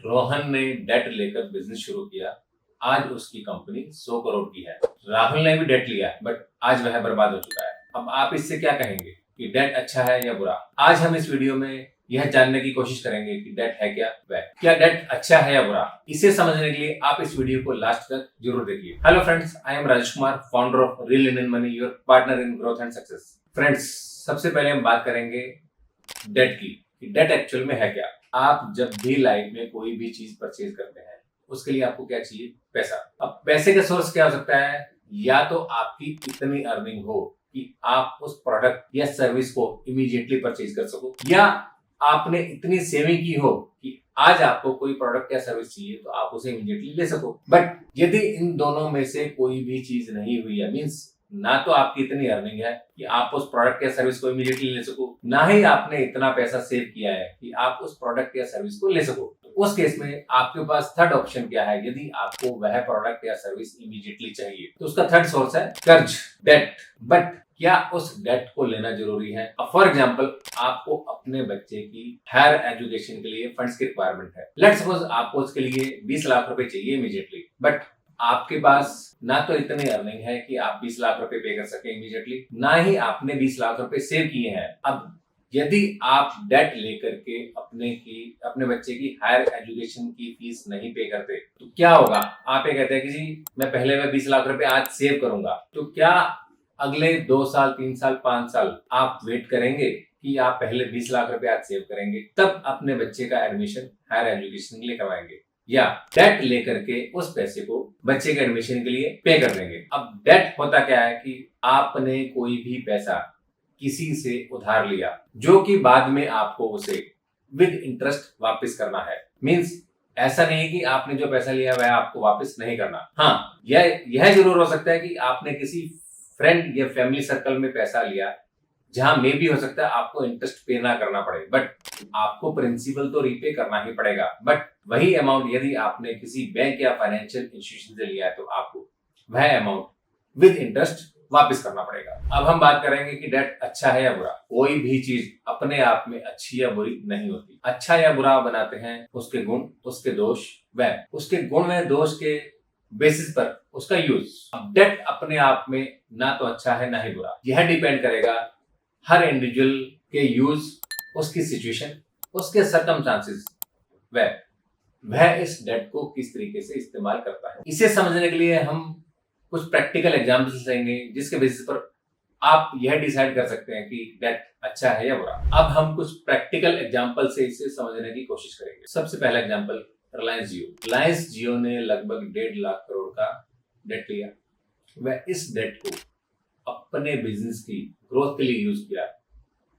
रोहन ने डेट लेकर बिजनेस शुरू किया। आज उसकी कंपनी 100 करोड़ की है। राहुल ने भी डेट लिया बट आज वह बर्बाद हो चुका है। अब आप इससे क्या कहेंगे कि डेट अच्छा है या बुरा? आज हम इस वीडियो में यह जानने की कोशिश करेंगे कि डेट है क्या डेट अच्छा है या बुरा। इसे समझने के लिए आप इस वीडियो को लास्ट तक जरूर देखिए। Hello friends, I am Rajesh Kumar, founder of real Indian money, your partner in growth and success. Friends, सबसे पहले हम बात करेंगे डेट की। डेट एक्चुअल में है क्या? आप जब भी लाइफ में कोई भी चीज परचेज करते हैं उसके लिए आपको क्या चाहिए? पैसा। अब पैसे का सोर्स क्या हो सकता है? या तो आपकी इतनी अर्निंग हो कि आप उस प्रोडक्ट या सर्विस को इमीडिएटली परचेज कर सको, या आपने इतनी सेविंग की हो कि आज आपको कोई प्रोडक्ट या सर्विस चाहिए तो आप उसे इमीडिएटली ले सको। बट यदि इन दोनों में से कोई भी चीज नहीं हुई है, मीन्स ना तो आपकी इतनी अर्निंग है कि आप उस प्रोडक्ट या सर्विस को इमीडिएटली ले सको, ना ही आपने इतना पैसा सेव किया है कि आप उस प्रोडक्ट या सर्विस को ले सको, तो उस केस में आपके पास थर्ड ऑप्शन क्या है? यदि आपको वह प्रोडक्ट या सर्विस इमीडिएटली चाहिए तो उसका थर्ड सोर्स है कर्ज, डेट। बट क्या उस डेट को लेना जरूरी है? फॉर एग्जाम्पल, आपको अपने बच्चे की हायर एजुकेशन के लिए फंड्स की रिक्वायरमेंट है। लेट्स सपोज आपको उसके लिए 20 लाख रुपए चाहिए इमीडिएटली, बट आपके पास ना तो इतनी अर्निंग है कि आप 20 लाख रुपए पे कर सके इमीडिएटली, ना ही आपने 20 लाख रुपए सेव किए हैं। अब यदि आप डेट लेकर के अपने बच्चे की हायर एजुकेशन की फीस नहीं पे करते तो क्या होगा? आप ये कहते हैं कि जी मैं पहले में 20 लाख रुपए आज सेव करूंगा, तो क्या अगले 2 साल, 3 साल, 5 साल आप वेट करेंगे कि आप पहले 20 लाख रुपए आज सेव करेंगे तब अपने बच्चे का एडमिशन हायर एजुकेशन के लिए करवाएंगे, या डेट लेकर के उस पैसे को बच्चे के एडमिशन के लिए पे कर देंगे? अब डेट होता क्या है कि आपने कोई भी पैसा किसी से उधार लिया जो कि बाद में आपको उसे विद इंटरेस्ट वापस करना है। मींस ऐसा नहीं है कि आपने जो पैसा लिया वह आपको वापस नहीं करना। हाँ, यह जरूर हो सकता है कि आपने किसी फ्रेंड या फैमिली सर्कल में पैसा लिया जहां में भी हो सकता है आपको इंटरेस्ट पे ना करना पड़े, बट आपको प्रिंसिपल तो रीपे करना ही पड़ेगा। बट वही अमाउंट यदि आपने किसी बैंक या फाइनेंशियल इंस्टीट्यूशन से लिया है तो आपको वह अमाउंट विद इंटरेस्ट वापस करना पड़ेगा। अब हम बात करेंगे कि डेट अच्छा है या बुरा। कोई भी चीज अपने आप में अच्छी या बुरी नहीं होती। अच्छा या बुरा बनाते हैं उसके गुण, उसके दोष, व उसके गुण व दोष के बेसिस पर उसका यूज। अब डेट अपने आप में ना तो अच्छा है ना ही बुरा। यह डिपेंड करेगा हर इंडिविजुअल के यूज, उसकी सिचुएशन, उसके सर्कमस्टांसेस, वह इस डेट को किस तरीके से इस्तेमाल करता है। इसे समझने के लिए हम कुछ प्रैक्टिकल एग्जांपल्स लेंगे जिसके बेसिस पर आप यह डिसाइड कर सकते हैं कि डेट अच्छा है या बुरा। अब हम कुछ प्रैक्टिकल एग्जांपल से इसे समझने की कोशिश करेंगे। सबसे पहला एग्जांपल, रिलायंस जियो। रिलायंस जियो ने लगभग 1.5 लाख करोड़ का डेट लिया। वह इस डेट को अपने बिजनेस की ग्रोथ के लिए यूज किया।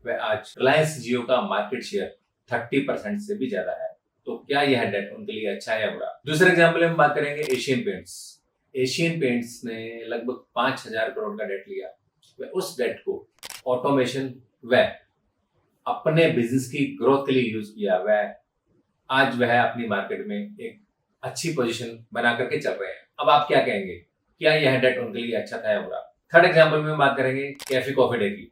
वह आज रिलायंस जियो का मार्केट शेयर 30% से भी ज्यादा है। तो क्या यह डेट उनके लिए अच्छा है या बुरा? दूसरे एग्जांपल में बात करेंगे एशियन पेंट्स। एशियन पेंट्स ने लगभग 5,000 करोड़ का डेट लिया। वह उस डेट को ऑटोमेशन व अपने बिजनेस की ग्रोथ के लिए यूज किया। आज वह अपनी मार्केट में एक अच्छी पोजीशन बना करके चल रहे हैं। अब आप क्या कहेंगे, क्या यह डेट उनके लिए अच्छा था या बुरा? थर्ड एग्जांपल में बात करेंगे कैफे कॉफी डे की।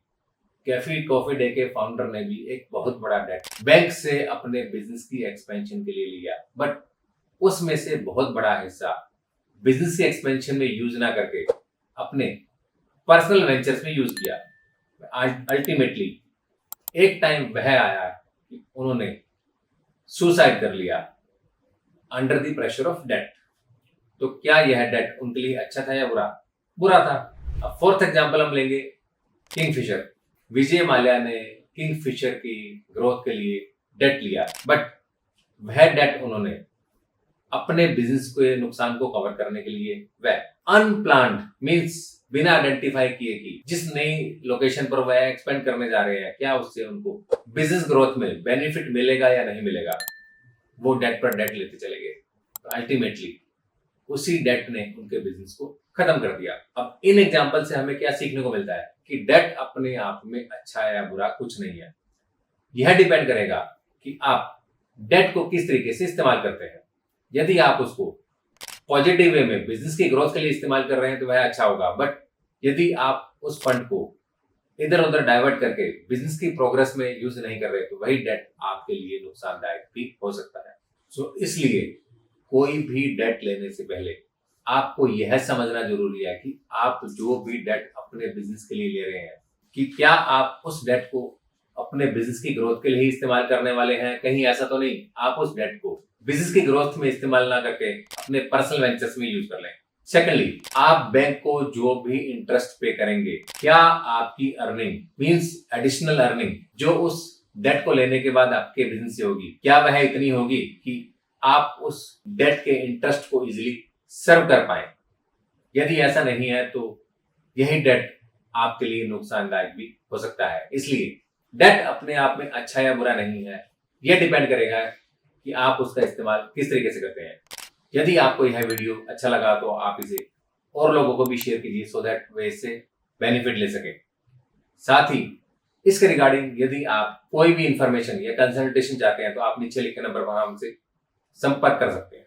कैफे कॉफी डे के फाउंडर ने भी एक बहुत बड़ा डेट बैंक से अपने बिजनेस की एक्सपेंशन के लिए लिया, बट उसमें से बहुत बड़ा हिस्सा बिजनेस के एक्सपेंशन में यूज ना करके अपने पर्सनल वेंचर्स में यूज किया। अल्टीमेटली एक टाइम वह आया कि उन्होंने सुसाइड कर लिया under the pressure of debt. तो क्या यह डेट उनके लिए अच्छा था या बुरा? बुरा था। अब फोर्थ एग्जांपल हम लेंगे किंगफिशर। विजय माल्या ने किंगफिशर की ग्रोथ के लिए डेट लिया, बट वह डेट उन्होंने अपने बिजनेस के नुकसान को कवर करने के लिए वह अनप्लान्ड, मींस बिना आइडेंटिफाई किए कि जिस नई लोकेशन पर वह एक्सपेंड करने जा रहे हैं, क्या उससे उनको बिजनेस ग्रोथ में बेनिफिट मिलेगा या नहीं मिलेगा, वो डेट पर डेट लेते चले गए। अल्टीमेटली उसी डेट ने उनके बिजनेस को खत्म कर दिया। अब इन एग्जांपल से हमें क्या सीखने को मिलता है कि डेट अपने आप में अच्छा या बुरा कुछ नहीं है। यह डिपेंड करेगा कि आप डेट को किस तरीके से इस्तेमाल करते हैं। यदि आप उसको पॉजिटिव वे में बिजनेस की ग्रोथ के लिए इस्तेमाल कर रहे हैं तो वह अच्छा होगा, बट यदि आप उस फंड को इधर उधर डाइवर्ट करके बिजनेस की प्रोग्रेस में यूज नहीं कर रहे तो वही डेट आपके लिए नुकसानदायक भी हो सकता है। सो इसलिए कोई भी डेट लेने से पहले आपको यह समझना जरूरी है कि आप जो भी डेट अपने बिजनेस के लिए ले रहे हैं कि क्या आप उस डेट को अपने बिजनेस की ग्रोथ के लिए ही इस्तेमाल करने वाले हैं। कहीं ऐसा तो नहीं आप उस डेट को बिजनेस की ग्रोथ में इस्तेमाल ना करके अपने पर्सनल वेंचर्स में यूज कर लें। सेकेंडली, आप बैंक को जो भी इंटरेस्ट पे करेंगे, क्या आपकी अर्निंग मींस एडिशनल अर्निंग जो उस डेट को लेने के बाद आपके बिजनेस से होगी, क्या वह इतनी होगी कि आप उस डेट के इंटरेस्ट को इजीली सर्व कर पाए। यदि ऐसा नहीं है तो यही डेट आपके लिए नुकसानदायक भी हो सकता है। इसलिए डेट अपने आप में अच्छा या बुरा नहीं है, यह डिपेंड करेगा कि आप उसका इस्तेमाल किस तरीके से करते हैं। यदि आपको यह वीडियो अच्छा लगा तो आप इसे और लोगों को भी शेयर कीजिए सो दैट वे इससे बेनिफिट ले सके। साथ ही इसके रिगार्डिंग यदि आप कोई भी इंफॉर्मेशन या कंसल्टेशन चाहते हैं तो आप नीचे लिखे नंबर पर हमसे संपर्क कर सकते हैं।